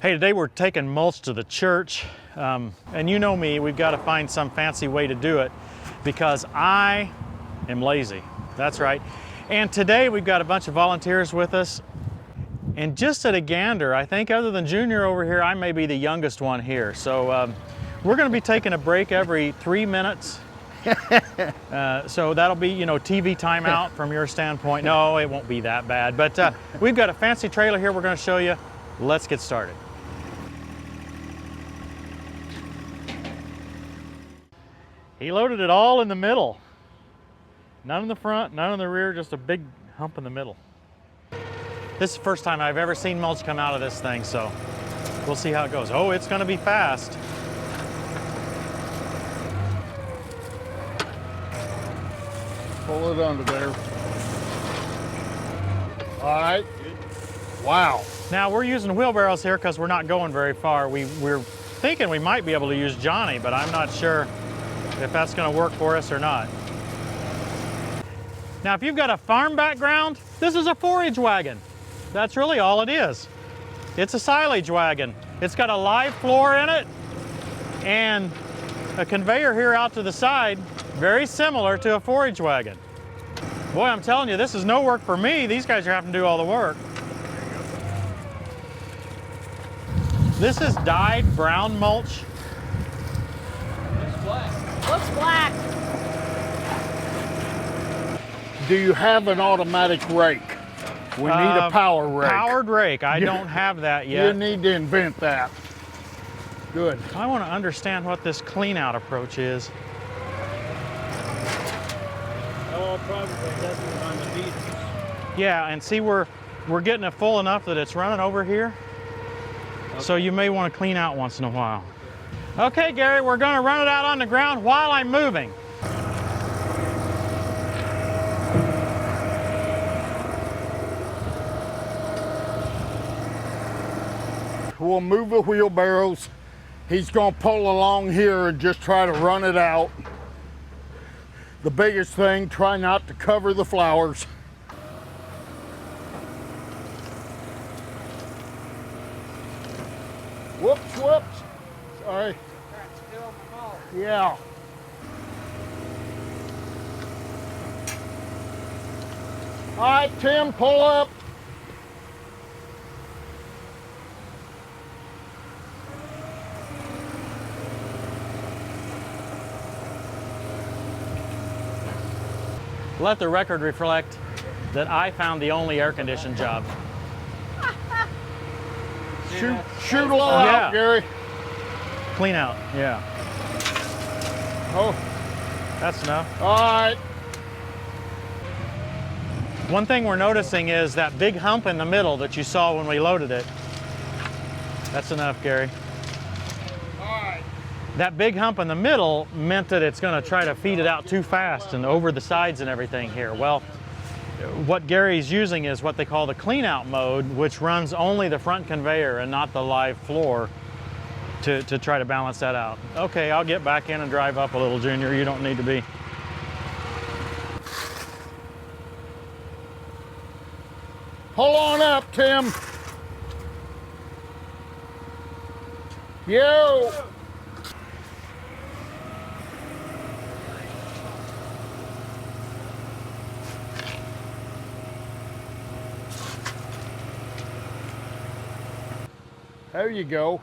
Hey, today we're taking mulch to the church, and you know me, we've got to find some fancy way to do it because I am lazy. That's right. And today we've got a bunch of volunteers with us, and just at a gander, I think other than Junior over here, I may be the youngest one here. So we're going to be taking a break every 3 minutes. So that'll be, you know, TV timeout from your standpoint. No, it won't be that bad, but we've got a fancy trailer here we're going to show you. Let's get started. He loaded it all in the middle. None in the front, none in the rear, just a big hump in the middle. This is the first time I've ever seen mulch come out of this thing, so we'll see how it goes. Oh, it's going to be fast. Pull it under there. All right. Wow. Now we're using wheelbarrows here because we're not going very far. We're thinking we might be able to use Johnny, but I'm not sure if that's going to work for us or not. Now if you've got a farm background, this is a forage wagon. That's really all it is. It's a silage wagon. It's got a live floor in it and a conveyor here out to the side, very similar to a forage wagon. Boy, I'm telling you, this is no work for me. These guys are having to do all the work. This is dyed brown mulch. Looks black. Looks black. Do you have an automatic rake? We need a power rake. Powered rake. I don't have that yet. You need to invent that. Good. I want to understand what this clean out approach is. Oh, probably doesn't on the beat. Yeah, and see we're getting it full enough that it's running over here. Okay. So you may want to clean out once in a while. Okay, Gary, we're going to run it out on the ground while I'm moving. We'll move the wheelbarrows. He's gonna pull along here and just try to run it out. The biggest thing, try not to cover the flowers. Whoops, whoops. Sorry. Yeah. All right, Tim, pull up. Let the record reflect that I found the only air-conditioned job. Shoot low out, Gary. Clean out, yeah. Oh, that's enough. All right. One thing we're noticing is that big hump in the middle that you saw when we loaded it. That's enough, Gary. All right. That big hump in the middle meant that it's going to try to feed it out too fast and over the sides and everything here. Well, what Gary's using is what they call the clean out mode, which runs only the front conveyor and not the live floor to try to balance that out. Okay, I'll get back in and drive up a little, Junior. You don't need to be. Pull on up, Tim. Yo. There you go.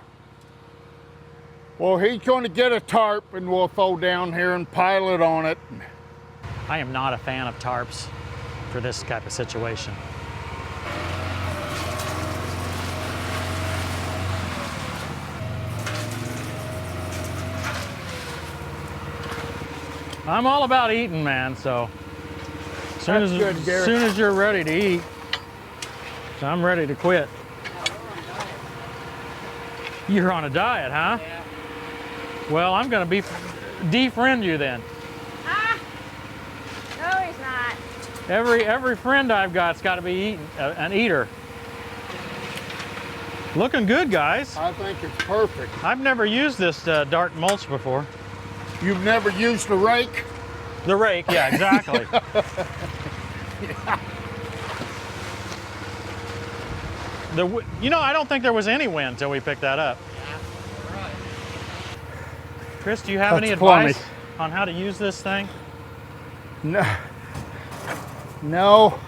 Well, he's going to get a tarp and we'll throw down here and pile it on it. I am not a fan of tarps for this type of situation. I'm all about eating, man, so as soon as you're ready to eat, I'm ready to quit. You're on a diet, huh? Yeah. Well, I'm going to defriend you then. Ah! No, he's not. Every friend I've got's got to be an eater. Looking good, guys. I think it's perfect. I've never used this dark mulch before. You've never used a rake? The rake, yeah, exactly. Yeah. You know, I don't think there was any wind until we picked that up. Chris, do you have any advice on how to use this thing? No. No.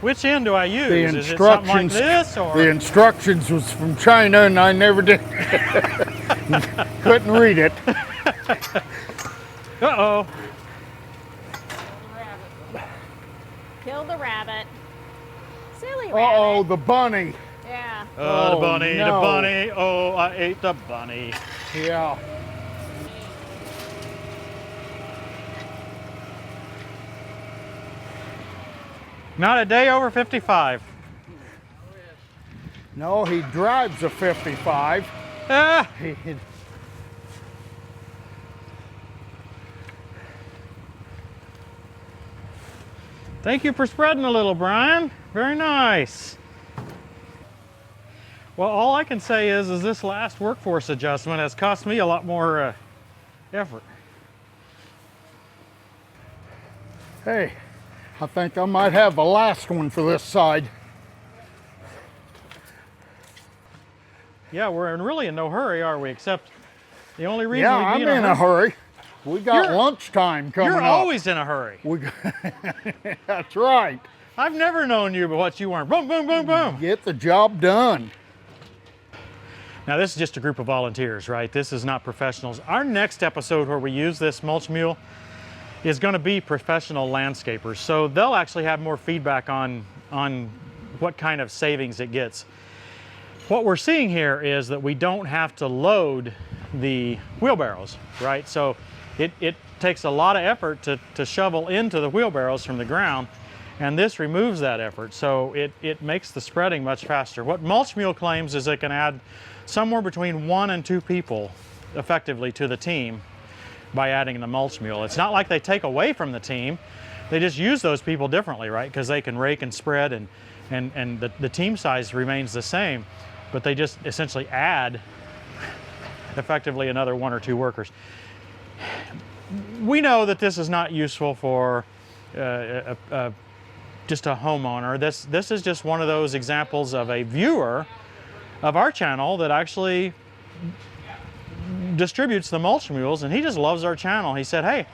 Which end do I use? The Is it something like instructions, this, or? the instructions was from China and I never did. Couldn't read it. Uh-oh. Kill the rabbit. Silly rabbit. Uh-oh, the bunny. Yeah. Oh, the bunny, no. the bunny. Oh, I ate the bunny. Yeah. Not a day over 55. No, he drives a 55. Ah, thank you for spreading a little, Brian. Very nice. Well, all I can say is this last workforce adjustment has cost me a lot more effort. Hey, I think I might have the last one for this side. Yeah, we're really in no hurry, are we? Except the only reason Yeah, we'd I'm be in a hurry. We got You're- lunchtime coming You're up. always in a hurry. That's right. I've never known you but what you weren't. Boom, boom, boom, boom. Get the job done. Now this is just a group of volunteers, right? This is not professionals. Our next episode where we use this Mulch Mule is going to be professional landscapers. So they'll actually have more feedback on what kind of savings it gets. What we're seeing here is that we don't have to load the wheelbarrows, right? So it takes a lot of effort to shovel into the wheelbarrows from the ground, and this removes that effort. So it makes the spreading much faster. What Mulch Mule claims is it can add somewhere between 1 and 2 people effectively to the team by adding the Mulch Mule. It's not like they take away from the team. They just use those people differently, right? Because they can rake and spread, and the team size remains the same, but they just essentially add effectively another 1 or 2 workers. We know that this is not useful for just a homeowner. This is just one of those examples of a viewer of our channel that actually distributes the Mulch Mules, and he just loves our channel. He said, hey,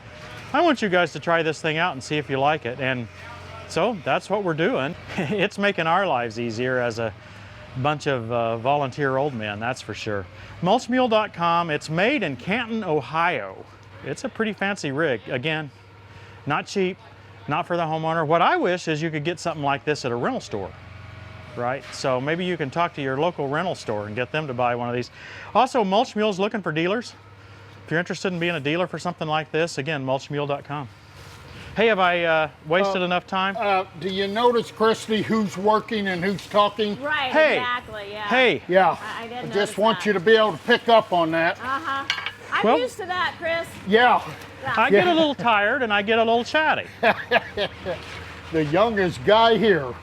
I want you guys to try this thing out and see if you like it. And so that's what we're doing. It's making our lives easier as a bunch of volunteer old men, that's for sure. Mulchmule.com. It's made in Canton, Ohio. It's a pretty fancy rig. Again, not cheap, not for the homeowner. What I wish is you could get something like this at a rental store, right? So maybe you can talk to your local rental store and get them to buy one of these. Also, Mulch Mule's looking for dealers. If you're interested in being a dealer for something like this, again, mulchmule.com. Hey, have I wasted enough time? Do you notice, Christy, who's working and who's talking? Right, Hey. exactly, yeah. Hey, Yeah, I did I notice just want that. you to be able to pick up on that. Uh-huh. I'm Well- used to that, Chris. Yeah, I get a little tired and I get a little chatty. the youngest guy here. All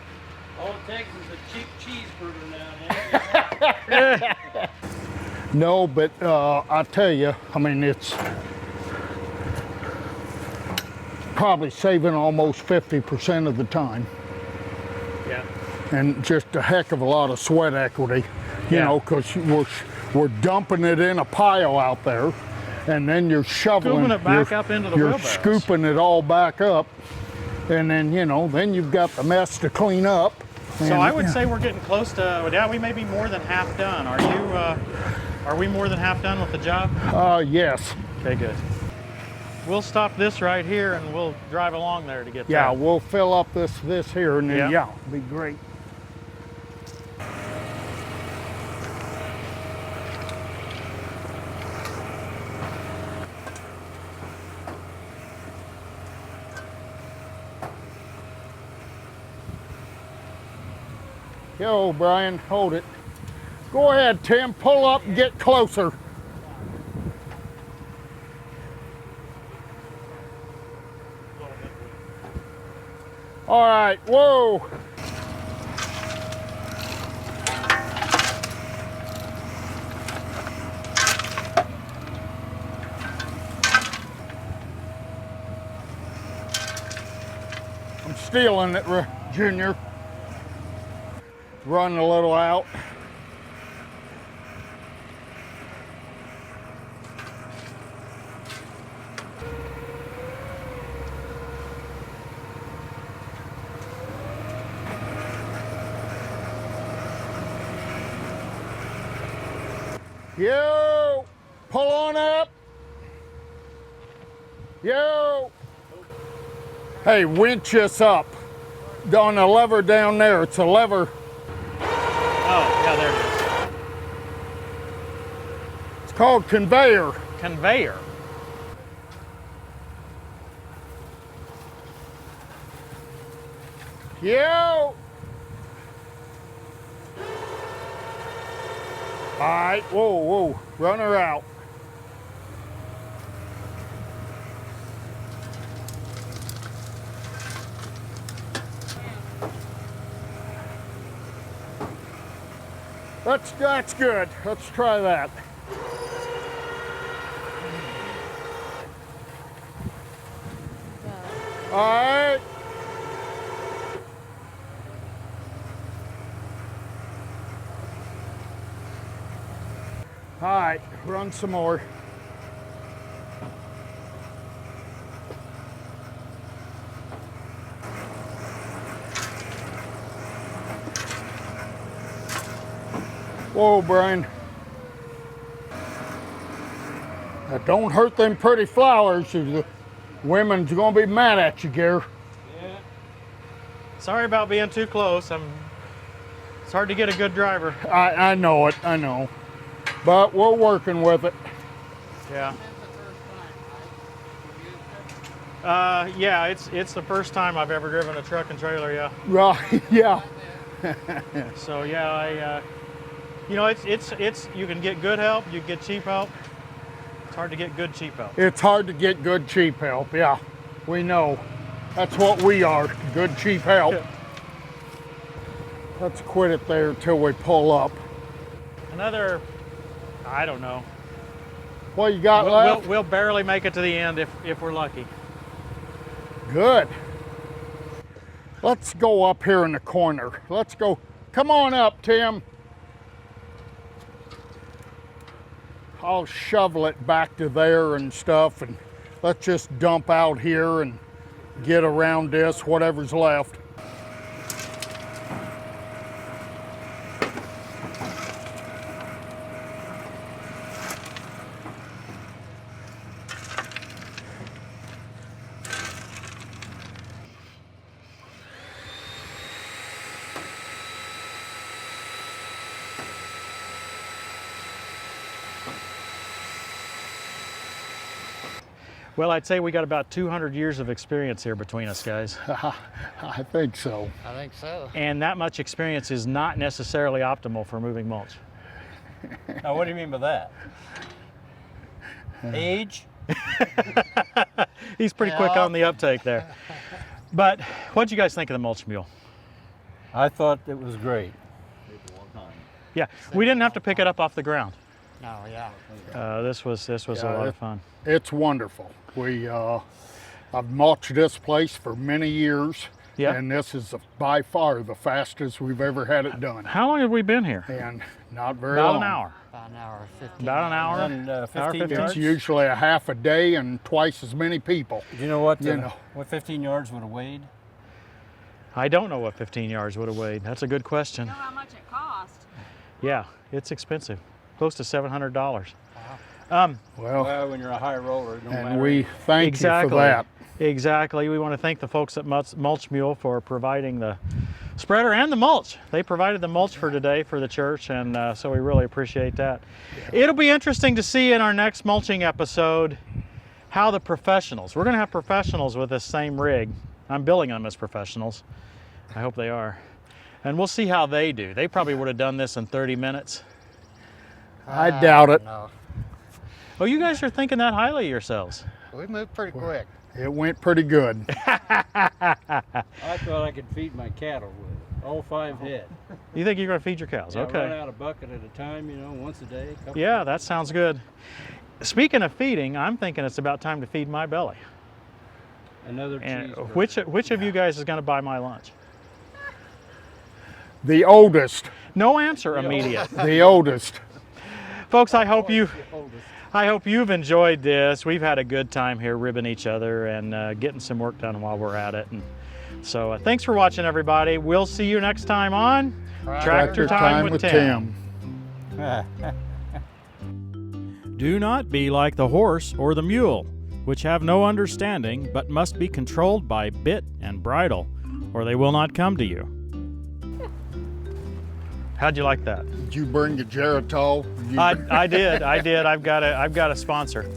it takes is a cheap cheeseburger now. No, but I tell you, I mean, it's probably saving almost 50% of the time, Yeah. and just a heck of a lot of sweat equity, you Yeah. know, because we're dumping it in a pile out there, and then you're shoveling Scooping it back you're- up into the you're wheelbarrows. scooping it all back up, and then, you know, then you've got the mess to clean up. So and, I would yeah. say we're getting close to, yeah, we may be more than half done. Are we more than half done with the job? Yes. Okay, good. We'll stop this right here and we'll drive along there to get Yeah, that. we'll fill up this here, and then, Yeah. yeah, it'll be great. Yo, Brian, hold it. Go ahead, Tim, pull up and get closer. All right, whoa. I'm stealing it, Junior. run a little out. Yo, pull on up. Yo. Hey, winch us up. On the lever down there, it's a lever. Oh, yeah, there it is. It's called conveyor. Conveyor. Yo. All right, whoa, run her out. That's good. Let's try that. All right. All right, run some more. Whoa, Brian. Now don't hurt them pretty flowers. The women's gonna be mad at you, Gare. Yeah. Sorry about being too close. It's hard to get a good driver. I know it, I know. But we're working with it. Yeah. Yeah, it's the first time I've ever driven a truck and trailer. Yeah. Right, yeah. So yeah, you know, it's you can get good help, you can get cheap help. It's hard to get good cheap help. It's hard to get good cheap help, yeah. We know. That's what we are, good cheap help. Let's quit it there till we pull up. Another, I don't know. What you got left? We'll barely make it to the end if we're lucky. Good. Let's go up here in the corner. Let's go. Come on up, Tim. I'll shovel it back to there and stuff, and let's just dump out here and get around this, whatever's left. Well, I'd say we got about 200 years of experience here between us, guys. I think so. I think so. And that much experience is not necessarily optimal for moving mulch. Now, what do you mean by that? Age? He's pretty quick on the uptake there. But what'd you guys think of the Mulch Mule? I thought it was great. Yeah, we didn't have to pick it up off the ground. No, yeah. This was a lot of fun. It's wonderful. I've mulched this place for many years, Yeah. and this is by far the fastest we've ever had it done. How long have we been here? And not very About long. an hour. About an hour, 15. About an hour. And 15 15? yards. It's usually a half a day and twice as many people. Do you know what? You know. What 15 yards would have weighed? I don't know what 15 yards would have weighed. That's a good question. Know how much it cost? Yeah, it's expensive. Close to $700. Well, Well, when you're a high roller, it don't and matter. we thank you for that. Exactly. We want to thank the folks at Mulch Mule for providing the spreader and the mulch. They provided the mulch for today for the church, and so we really appreciate that. It'll be interesting to see in our next mulching episode how the professionals, we're going to have professionals with this same rig. I'm billing them as professionals. I hope they are. And we'll see how they do. They probably would have done this in 30 minutes. I doubt it. No. Oh, you guys are thinking that highly of yourselves. We moved pretty quick. It went pretty good. I thought I could feed my cattle with it. All 5 head. You think you're going to feed your cows? Yeah, Okay. run out a bucket at a time, you know, once a day. Couple Yeah, that sounds good. Speaking of feeding, I'm thinking it's about time to feed my belly. Another And cheeseburger. which of you guys is going to buy my lunch? The oldest. No answer immediate. The oldest. Folks, I hope you've enjoyed this. We've had a good time here ribbing each other and getting some work done while we're at it. And so thanks for watching, everybody. We'll see you next time on Tractor Time with Tim. Do not be like the horse or the mule, which have no understanding, but must be controlled by bit and bridle, or they will not come to you. How'd you like that? Did you bring the Geritol? I did. I've got a sponsor.